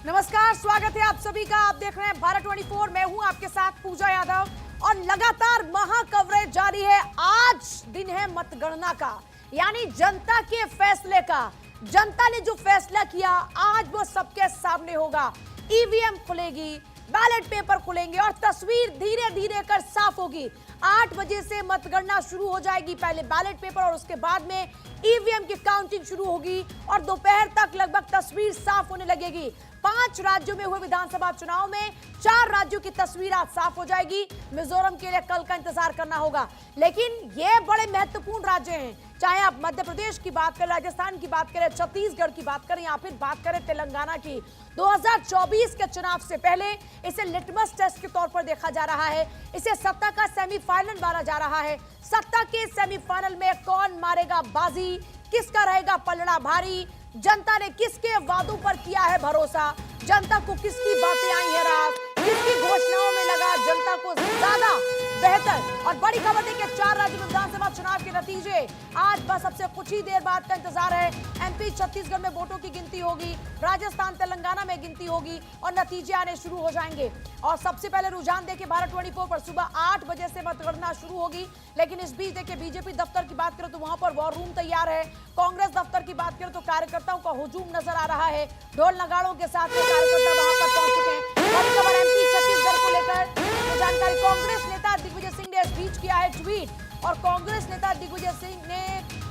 नमस्कार, स्वागत है आप सभी का। आप देख रहे हैं भारत 24। मैं हूं आपके साथ पूजा यादव और लगातार महा कवरेज जारी है। आज दिन है मतगणना का, यानी जनता के फैसले का। जनता ने जो फैसला किया आज वो सबके सामने होगा। ईवीएम खुलेगी, बैलेट पेपर खुलेंगे और तस्वीर धीरे धीरे कर साफ होगी। 8 बजे से मतगणना शुरू हो जाएगी, पहले बैलेट पेपर और उसके बाद में ईवीएम की काउंटिंग शुरू होगी और दोपहर तक लगभग तस्वीर साफ होने लगेगी। 5 राज्यों में हुए विधानसभा चुनाव में 4 राज्यों की तस्वीर आज साफ हो जाएगी। मिजोरम के लिए कल का इंतजार करना होगा, लेकिन ये बड़े महत्वपूर्ण राज्य हैं। चाहे आप मध्य प्रदेश की बात करें, राजस्थान की बात करें, छत्तीसगढ़ की बात करें या फिर बात करें तेलंगाना की, 2024 के चुनाव से पहले इसे लिटमस टेस्ट के तौर पर देखा जा रहा है। इसे सत्ता का सेमीफाइनल माना जा रहा है। सत्ता के सेमीफाइनल में कौन मारेगा बाजी, किसका रहेगा पलड़ा भारी, जनता ने किसके वादों पर किया है भरोसा, जनता को किसकी बातें आई है रास, किसकी घोषणाओं में लगा जनता को ज्यादा बेहतर। और बड़ी खबर देखिए, 4 राज्य में विधानसभा चुनाव के नतीजे आज बस सबसे कुछ ही देर बाद का इंतजार है। एमपी छत्तीसगढ़ में वोटों की गिनती होगी, राजस्थान तेलंगाना में गिनती होगी और नतीजे आने शुरू हो जाएंगे। और सबसे पहले रुझान देखिए भारत 24 पर, सुबह 8 बजे से मतगणना शुरू होगी। लेकिन इस बीच देखिए बीजेपी दफ्तर की बात करें तो वहां पर वॉर रूम तैयार है। कांग्रेस दफ्तर की बात करें तो कार्यकर्ताओं का हुजूम नजर आ रहा है। ढोल नगाड़ों के साथ कार्यकर्ता वहां पर पहुंच चुके हैं। बड़ी खबर एमपी छत्तीसगढ़ को लेकर जानकारी, कांग्रेस नेता दिग्विजय सिंह ने इस बीच किया है ट्वीट और कांग्रेस नेता दिग्विजय सिंह ने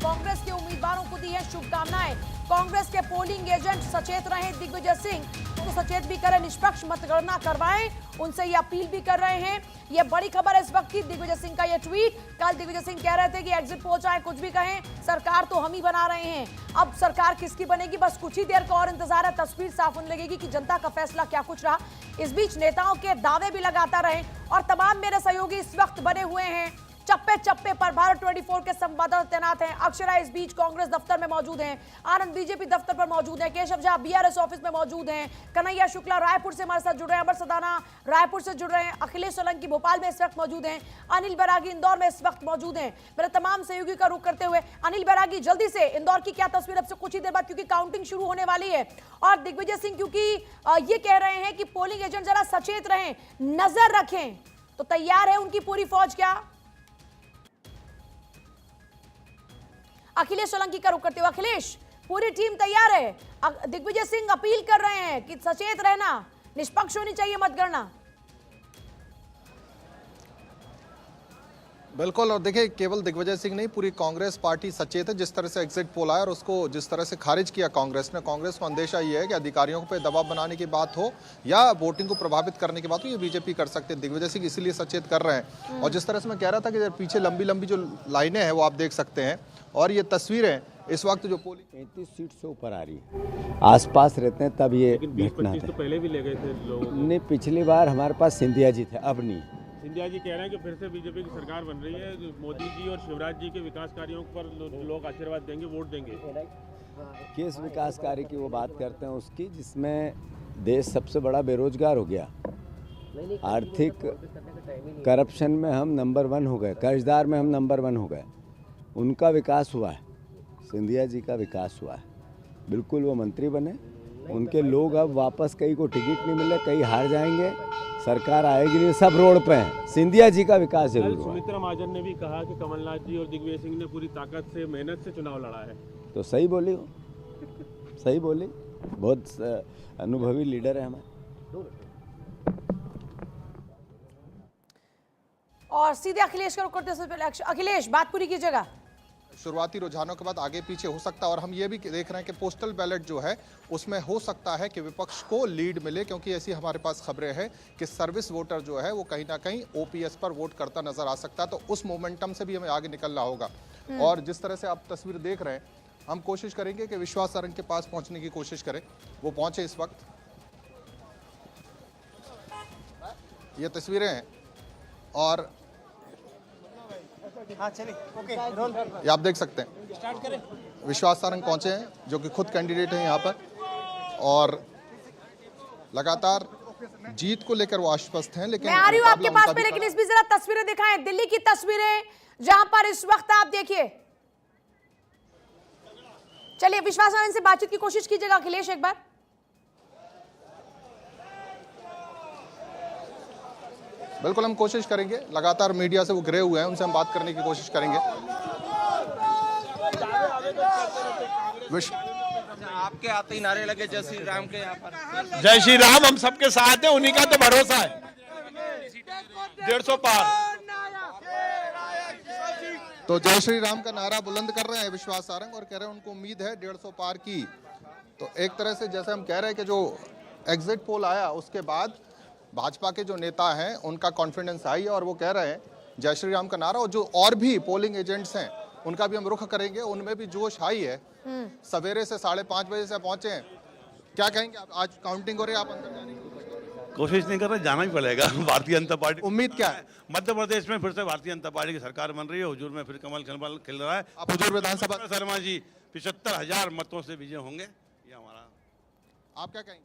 कांग्रेस के उम्मीदवारों को दी है शुभकामनाएं। कांग्रेस के पोलिंग एजेंट सचेत रहे दिग्विजय सिंह, तो सचेत भी करें, निष्पक्ष मतगणना करवाएं, उनसे ये अपील भी कर रहे हैं। ये बड़ी खबर है इस वक्त की, दिग्विजय सिंह का ये ट्वीट। कल दिग्विजय सिंह कह रहे थे कि एग्जिट पोल चाहे कुछ भी कहें, सरकार तो हम ही बना रहे हैं। अब सरकार किसकी बनेगी, बस कुछ ही देर का और इंतजार है। तस्वीर साफ होने लगेगी कि जनता का फैसला क्या कुछ रहा। इस बीच नेताओं के दावे भी लगातार रहे और तमाम मेरे सहयोगी इस वक्त बने हुए हैं चप्पे चप्पे पर। भारत 24 के संवाददाता तैनात हैं। अक्षरा इस बीच कांग्रेस दफ्तर में मौजूद हैं, आनंद बीजेपी दफ्तर पर मौजूद हैं, केशव झा बीआरएस ऑफिस में मौजूद हैं, कन्हैया शुक्ला रायपुर से हमारे साथ जुड़ रहे हैं, अमर सदाना रायपुर से जुड़ रहे हैं, अखिलेश सोलंकी भोपाल में इस वक्त मौजूद हैं, अनिल बैरागी इंदौर में इस वक्त मौजूद हैं। मेरे तमाम सहयोगी का रुख करते हुए अनिल बैरागी, जल्दी से इंदौर की क्या तस्वीर अब से कुछ ही देर बाद, क्योंकि काउंटिंग शुरू होने वाली है और दिग्विजय सिंह क्योंकि ये कह रहे हैं कि पोलिंग एजेंट जरा सचेत रहें, नजर रखें, तो तैयार है उनकी पूरी फौज क्या? अखिलेश सोलंकी का रुख करते हुए, अखिलेश, पूरी टीम तैयार है। दिग्विजय सिंह अपील कर रहे हैं कि सचेत रहना, निष्पक्ष होनी चाहिए मतगणना। बिल्कुल, और देखिए केवल दिग्विजय सिंह नहीं, पूरी कांग्रेस पार्टी सचेत है। जिस तरह से एग्जिट पोल आया और उसको जिस तरह से खारिज किया कांग्रेस ने, कांग्रेस को अंदेशा ये है कि अधिकारियों पे दबाव बनाने की बात हो या वोटिंग को प्रभावित करने की बात हो, ये बीजेपी कर सकते हैं। दिग्विजय सिंह इसीलिए सचेत कर रहे हैं। और जिस तरह से मैं कह रहा था कि पीछे लंबी लंबी जो लाइनें हैं वो आप देख सकते हैं और ये तस्वीरें इस वक्त जो पोलिंग 33 सीट से ऊपर आ रही है, आसपास रहते हैं तब ये घटना तो पहले भी ले गए थे लोग। नहीं, पिछली बार हमारे पास सिंधिया जी थे, अब नहीं। सिंधिया जी कह रहे हैं कि फिर से बीजेपी की सरकार बन रही है, मोदी जी और शिवराज जी के विकास कार्यों पर लोग आशीर्वाद देंगे, वोट देंगे। किस विकास कार्य की वो बात करते हैं उसकी, जिसमें देश सबसे बड़ा बेरोजगार हो गया, आर्थिक करप्शन में हम नंबर 1 हो गए, कर्जदार में हम नंबर 1 हो गए। उनका विकास हुआ है, सिंधिया जी का विकास हुआ है, बिल्कुल वो मंत्री बने। उनके लोग अब वापस, कई को टिकट नहीं मिले, कई हार जाएंगे, सरकार आएगी नहीं, सब रोड पे हैं। सिंधिया जी का विकास जरूर हुआ। सुमित्रा महाजन ने भी कहा कि कमलनाथ जी और दिग्विजय सिंह ने पूरी ताकत से, मेहनत से चुनाव लड़ा है। तो सही बोली हो, सही बोली, बहुत अनुभवी लीडर है हमारे। और सीधे अखिलेश का रुख करते हैं। अखिलेश, बात पूरी कीजिएगा। शुरुआती रुझानों के बाद आगे पीछे हो सकता है और हम ये भी देख रहे हैं कि पोस्टल बैलेट जो है उसमें हो सकता है कि विपक्ष को लीड मिले, क्योंकि ऐसी हमारे पास खबरें हैं कि सर्विस वोटर जो है वो कहीं ना कहीं ओपीएस पर वोट करता नजर आ सकता है। तो उस मोमेंटम से भी हमें आगे निकलना होगा। और जिस तरह से आप तस्वीर देख रहे हैं, हम कोशिश करेंगे कि विश्वास सारंग के पास पहुंचने की कोशिश करें। वो पहुंचे इस वक्त, ये तस्वीरें हैं और ये आप देख सकते हैं विश्वास सारंग पहुंचे हैं, जो कि खुद कैंडिडेट हैं यहाँ पर और लगातार जीत को लेकर वो आश्वस्त हैं। लेकिन मैं आ रही हूँ आपके पास में, लेकिन इस भी जरा तस्वीरें दिखाएं, दिल्ली की तस्वीरें, जहां पर इस वक्त आप देखिए। चलिए विश्वास सारंग से बातचीत की कोशिश कीजिएगा अखिलेश एक बार। बिल्कुल हम कोशिश करेंगे, लगातार मीडिया से वो घिरे हुए हैं, उनसे हम बात करने की कोशिश करेंगे। आपके आते ही नारे लगे जय श्री राम के, यहाँ पर जय श्री राम, हम सबके साथ हैं, उन्हीं का तो भरोसा है। 150 पार। तो जय श्री राम का नारा बुलंद कर रहे हैं विश्वास सारंग और कह रहे हैं उनको उम्मीद है 150 पार की। तो एक तरह से जैसे हम कह रहे हैं कि जो एग्जिट पोल आया उसके बाद भाजपा के जो नेता हैं उनका कॉन्फिडेंस हाई है और वो कह रहे हैं जय श्री राम का नारा, और जो और भी पोलिंग एजेंट्स हैं उनका भी हम रुख करेंगे, उनमें भी जोश हाई है। सवेरे से 5:30 बजे से पहुंचे हैं, क्या कहेंगे आप? आज काउंटिंग हो रही है, आप अंदर जाने की कोशिश नहीं कर रहे, जाना ही पड़ेगा। भारतीय जनता पार्टी, उम्मीद क्या है? मध्य प्रदेश में फिर से भारतीय जनता पार्टी की सरकार बन रही है, हुजूर में फिर कमल खिल रहा है। आप हुजूर विधानसभा शर्मा जी 75,000 मतों से विजय होंगे, ये हमारा। आप क्या कहेंगे?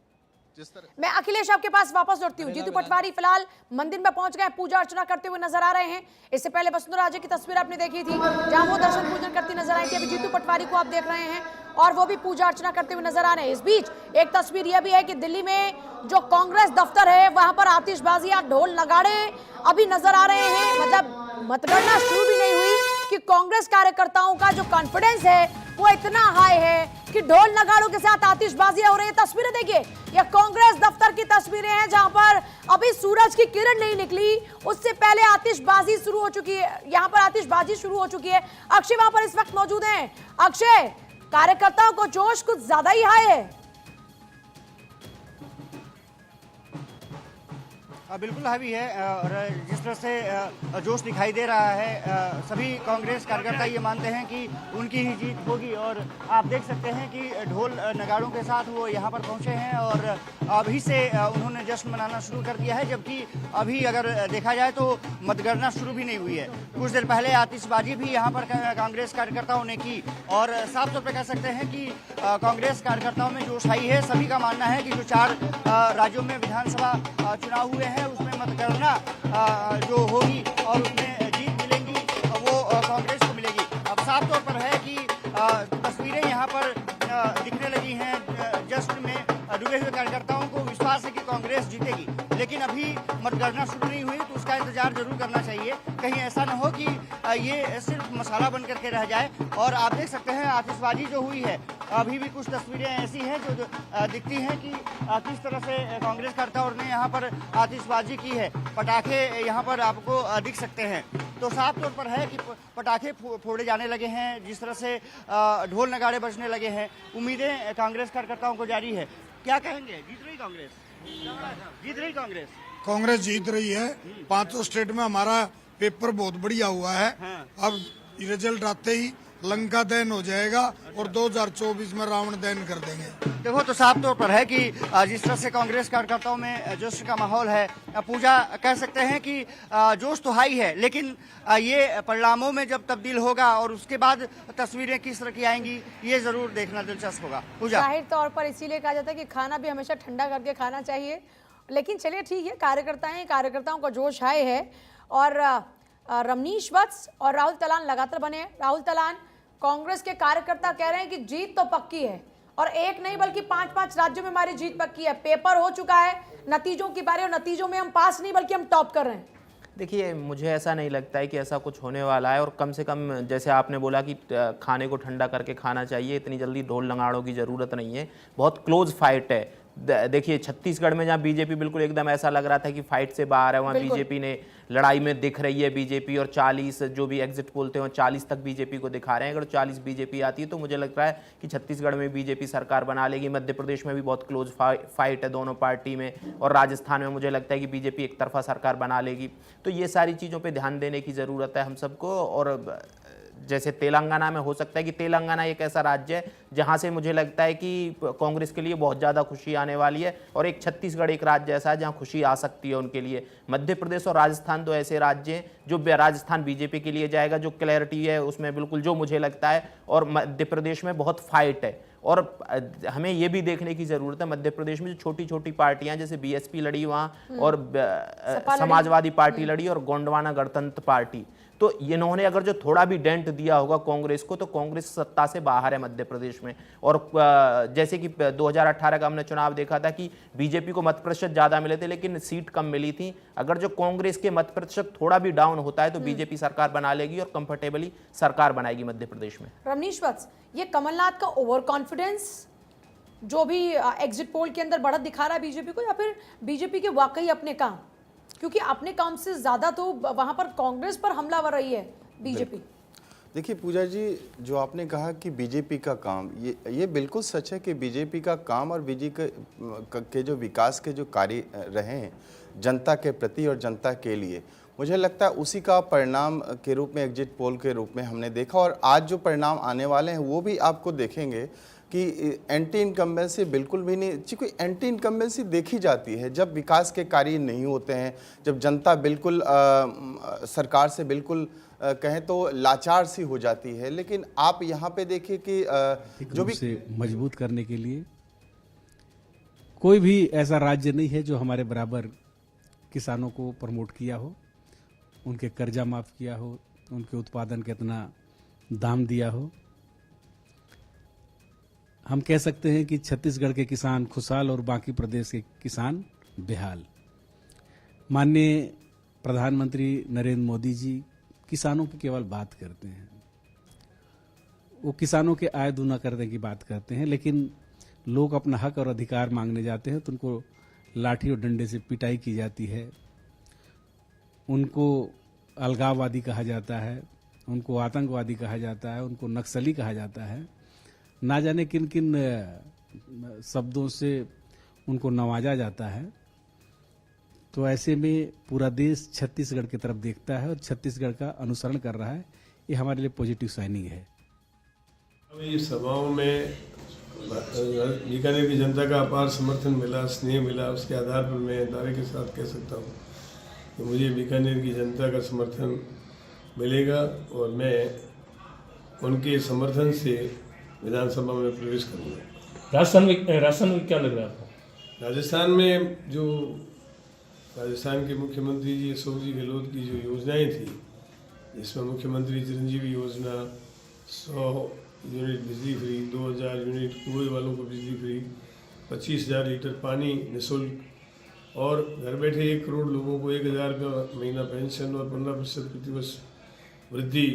जिस तरह मैं अखिलेश आपके पास वापस लौटती हूँ। जीतू पटवारी फिलहाल मंदिर में पहुंच गए, पूजा अर्चना करते हुए नजर आ रहे हैं। इससे पहले वसुंधरा राजे की तस्वीर आपने देखी थी जहां वो दर्शन पूजन करती नजर आई थी। अभी जीतू पटवारी को आप देख रहे हैं और वो भी पूजा अर्चना करते हुए नजर आ रहे हैं। इस बीच एक तस्वीर यह भी है कि दिल्ली में जो कांग्रेस दफ्तर है वहां पर आतिशबाजियां, ढोल नगाड़े अभी नजर आ रहे हैं। मतलब मतगणना शुरू भी नहीं हुई कि कांग्रेस कार्यकर्ताओं का जो कॉन्फिडेंस है वो इतना हाई है कि ढोल नगाड़ों के साथ आतिशबाजियां हो रही है। तस्वीरें देखिए, ये कांग्रेस दफ्तर की तस्वीरें हैं जहां पर अभी सूरज की किरण नहीं निकली, उससे पहले आतिशबाजी शुरू हो चुकी है। यहां पर आतिशबाजी शुरू हो चुकी है। अक्षय वहां पर इस वक्त मौजूद हैं। अक्षय, कार्यकर्ताओं को जोश कुछ ज्यादा ही हाई है। बिल्कुल हावी है और जिस तरह से जोश दिखाई दे रहा है, सभी कांग्रेस कार्यकर्ता ये मानते हैं कि उनकी ही जीत होगी। और आप देख सकते हैं कि ढोल नगाड़ों के साथ वो यहाँ पर पहुँचे हैं और अभी से उन्होंने जश्न मनाना शुरू कर दिया है। जबकि अभी अगर देखा जाए तो मतगणना शुरू भी नहीं हुई है। कुछ देर पहले आतिशबाजी भी यहाँ पर कांग्रेस कार्यकर्ताओं ने की और साफ तौर पर कह सकते हैं कि कांग्रेस कार्यकर्ताओं में जोश आई है। सभी का मानना है कि जो 4 राज्यों में विधानसभा चुनाव हुए हैं उसमें मतगणना जो होगी और उसमें जीत मिलेंगी वो कांग्रेस को मिलेगी। अब साफ तौर पर है कि तस्वीरें यहाँ पर दिखने लगी हैं। जश्न में डूबे हुए कार्यकर्ताओं को विश्वास है कि कांग्रेस जीतेगी, लेकिन अभी मतगणना शुरू नहीं हुई तो उसका इंतजार जरूर करना चाहिए। कहीं ऐसा न हो कि ये सिर्फ मसाला बन करके रह जाए। और आप देख सकते हैं आतिशबाजी जो हुई है, अभी भी कुछ तस्वीरें ऐसी हैं जो दिखती हैं कि किस तरह से कांग्रेस कार्यकर्ताओं ने यहाँ पर आतिशबाजी की है। पटाखे यहाँ पर आपको दिख सकते हैं। तो साफ तौर पर है कि पटाखे फोड़े जाने लगे हैं, जिस तरह से ढोल नगाड़े बजने लगे हैं। उम्मीदें कांग्रेस कार्यकर्ताओं को जारी है। क्या कहेंगे, जीत रही कांग्रेस? जीत रही कांग्रेस? कांग्रेस जीत रही है। 500 स्टेट में हमारा पेपर बहुत बढ़िया हुआ है। हाँ। अब रिजल्ट आते ही लंका दहन हो जाएगा और 2024 में रावण दहन कर देंगे। देखो तो साफ तौर पर है कि जिस तरह से कांग्रेस कार्यकर्ताओं में जोश का माहौल है, पूजा कह सकते हैं कि जोश तो हाई है, लेकिन ये परिणामों में जब तब्दील होगा और उसके बाद तस्वीरें किस तरह की आएंगी ये जरूर देखना दिलचस्प होगा। पूजा, जाहिर तौर पर इसीलिए कहा जाता है कि खाना भी हमेशा ठंडा करके खाना चाहिए। लेकिन चलिए ठीक है, कार्यकर्ताओं का जोश हाई है। और रमनीश वत्स और राहुल तलान लगातार बने हैं। राहुल तलान, कांग्रेस के कार्यकर्ता कह रहे हैं कि जीत तो पक्की है और एक नहीं बल्कि 5-5 राज्यों में हमारी जीत पक्की है। पेपर हो चुका है, नतीजों की बारी और नतीजों में हम पास नहीं बल्कि हम टॉप कर रहे हैं। देखिए, मुझे ऐसा नहीं लगता है कि ऐसा कुछ होने वाला है। और कम से कम जैसे आपने बोला कि खाने को ठंडा करके खाना चाहिए, इतनी जल्दी ढोल नगाड़ों की ज़रूरत नहीं है। बहुत क्लोज फाइट है। देखिए, छत्तीसगढ़ में जहाँ बीजेपी बिल्कुल एकदम ऐसा लग रहा था कि फाइट से बाहर है, वहाँ बीजेपी ने लड़ाई में दिख रही है बीजेपी। और 40 जो भी एग्जिट पोल थे 40 तक बीजेपी को दिखा रहे हैं। अगर 40 बीजेपी आती है तो मुझे लग रहा है कि छत्तीसगढ़ में बीजेपी सरकार बना लेगी। मध्य प्रदेश में भी बहुत क्लोज फाइट है दोनों पार्टी में, और राजस्थान में मुझे लगता है कि बीजेपी एक तरफा सरकार बना लेगी। तो ये सारी चीज़ों पर ध्यान देने की ज़रूरत है हम सबको। और जैसे तेलंगाना में हो सकता है कि तेलंगाना एक ऐसा राज्य है जहां से मुझे लगता है कि कांग्रेस के लिए बहुत ज़्यादा खुशी आने वाली है। और एक छत्तीसगढ़ एक राज्य ऐसा है जहां खुशी आ सकती है उनके लिए। मध्य प्रदेश और राजस्थान दो ऐसे राज्य हैं जो राजस्थान बीजेपी के लिए जाएगा, जो क्लैरिटी है उसमें बिल्कुल जो मुझे लगता है। और मध्य प्रदेश में बहुत फाइट है और हमें ये भी देखने की जरूरत है मध्य प्रदेश में जो छोटी छोटी पार्टियां, जैसे बीएसपी लड़ी वहां और समाजवादी पार्टी लड़ी और गोंडवाना गणतंत्र पार्टी, तो इन्होंने अगर जो थोड़ा भी डेंट दिया होगा कांग्रेस को, तो कांग्रेस सत्ता से बाहर है मध्य प्रदेश में। और जैसे कि 2018 का हमने चुनाव देखा था कि बीजेपी को मत प्रतिशत ज्यादा मिले थे लेकिन सीट कम मिली थी। अगर जो कांग्रेस के मत प्रतिशत थोड़ा भी डाउन होता है तो बीजेपी सरकार बना लेगी और कंफर्टेबली सरकार बनाएगी मध्य प्रदेश में। रमनीश वत्स, ये कमलनाथ का ओवर कॉन्फिडेंस जो भी एग्जिट पोल के अंदर बढ़त दिखा रहा है बीजेपी को, या फिर बीजेपी के वाकई अपने काम, क्योंकि अपने काम से ज्यादा तो वहां पर कांग्रेस पर हमलावर रही है बीजेपी। देखिए पूजा जी, जो आपने कहा कि बीजेपी का काम, ये बिल्कुल सच है कि बीजेपी का काम और बीजेपी के जो विकास के जो कार्य रहे हैं जनता के प्रति और जनता के लिए, मुझे लगता है उसी का परिणाम के रूप में एग्जिट पोल के रूप में हमने देखा। और आज जो परिणाम आने वाले हैं वो भी आपको देखेंगे कि एंटी इनकम्बेंसी बिल्कुल भी नहीं, क्योंकि एंटी इनकम्बेंसी देखी जाती है जब विकास के कार्य नहीं होते हैं, जब जनता बिल्कुल सरकार से बिल्कुल कहें तो लाचार सी हो जाती है। लेकिन आप यहाँ पे देखिए कि जो भी से मजबूत करने के लिए कोई भी ऐसा राज्य नहीं है जो हमारे बराबर किसानों को प्रमोट किया हो, उनके कर्जा माफ किया हो, उनके उत्पादन के इतना दाम दिया हो। हम कह सकते हैं कि छत्तीसगढ़ के किसान खुशहाल और बाकी प्रदेश के किसान बेहाल। माननीय प्रधानमंत्री नरेंद्र मोदी जी किसानों की केवल बात करते हैं, वो किसानों के आय दूना करने की बात करते हैं, लेकिन लोग अपना हक और अधिकार मांगने जाते हैं तो उनको लाठी और डंडे से पिटाई की जाती है, उनको अलगाववादी कहा जाता है, उनको आतंकवादी कहा जाता है, उनको नक्सली कहा जाता है, ना जाने किन किन शब्दों से उनको नवाजा जाता है। तो ऐसे में पूरा देश छत्तीसगढ़ की तरफ देखता है और छत्तीसगढ़ का अनुसरण कर रहा है। ये हमारे लिए पॉजिटिव साइनिंग है। इस सभाओं में बीकानेर की जनता का अपार समर्थन मिला, स्नेह मिला, उसके आधार पर मैं दावे के साथ कह सकता हूँ कि मुझे बीकानेर की जनता का समर्थन मिलेगा और मैं उनके समर्थन से विधानसभा में प्रवेश करूँगा। राजस्थान में क्या लग रहा है आपको? राजस्थान में जो राजस्थान के मुख्यमंत्री जी अशोक जी गहलोत की जो योजनाएं थी, जिसमें मुख्यमंत्री चिरंजीवी योजना, 100 यूनिट बिजली फ्री, 2000 यूनिट कुएं वालों को बिजली फ्री, 25,000 लीटर पानी निःशुल्क और घर बैठे 1 करोड़ लोगों को 1,000 रुपये महीना पेंशन और 15% प्रतिवर्ष वृद्धि,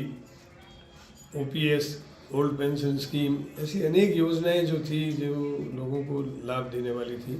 OPS ओल्ड पेंशन स्कीम, ऐसी अनेक योजनाएं जो थी जो लोगों को लाभ देने वाली थी।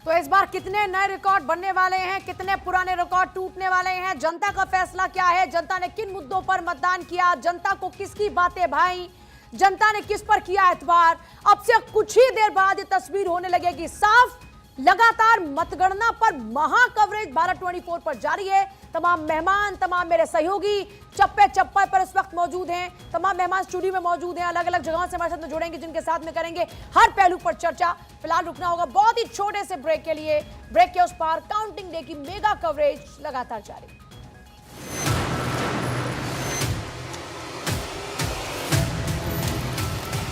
तो इस बार कितने नए रिकॉर्ड बनने वाले हैं, कितने पुराने रिकॉर्ड टूटने वाले हैं, जनता का फैसला क्या है, जनता ने किन मुद्दों पर मतदान किया, जनता को किसकी बातें भाई, जनता ने किस पर किया एतबार, अब से कुछ ही देर बाद ये तस्वीर होने लगेगी साफ। लगातार मतगणना पर महा कवरेज भारत 24 पर जारी है। तमाम मेहमान, तमाम मेरे सहयोगी चप्पे चप्पे पर इस वक्त मौजूद हैं, तमाम मेहमान स्टूडियो में मौजूद हैं, अलग अलग जगहों से हमारे साथ में जुड़ेंगे, जिनके साथ में करेंगे हर पहलू पर चर्चा। फिलहाल रुकना होगा बहुत ही छोटे से ब्रेक के लिए। ब्रेक के उस पार काउंटिंग डे की मेगा कवरेज लगातार जारी।